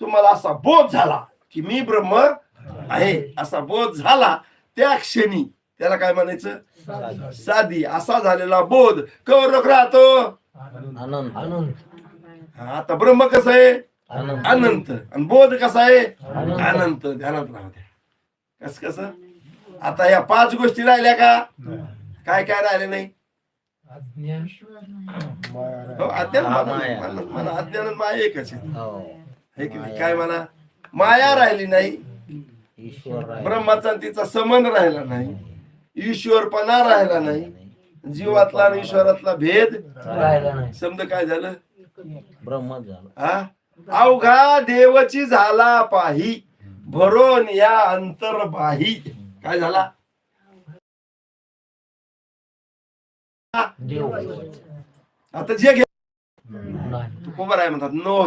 तुम्हाला असा बोध झाला की मी ब्रह्म आहे, असा बोध झाला त्या क्षणी त्याला काय म्हणायचं? साधी. असा झालेला बोध कवर रोख राहतो आनंद आनंद आता ब्रह्म कसं आहे? आनंद अनंत. आणि बोध कसा आहे? आनंद. अनंत. ध्यानात राहू द्या. कसं आता या 5 गोष्टी राहिल्या का? काय काय राहिले नाही? हो, अज्ञान मला अज्ञान आणि माया एकच आहे. है की नाही? काय म्हणा? माया राहिली नाही, ईश्वर ब्रह्माचा आणि तिचा संबंध राहिला नाही, ईश्वरपणा राहिला नाही, जीवातला आणि ईश्वरातला भेद राहिला नाही, समज काय झालं? ब्रह्मच झालं. हा, अवघा देवची झाला पाही भरोन या अंतर्बाही. काय झाला? देव आता जे घे नाही. तू उभं आहे म्हणतात नो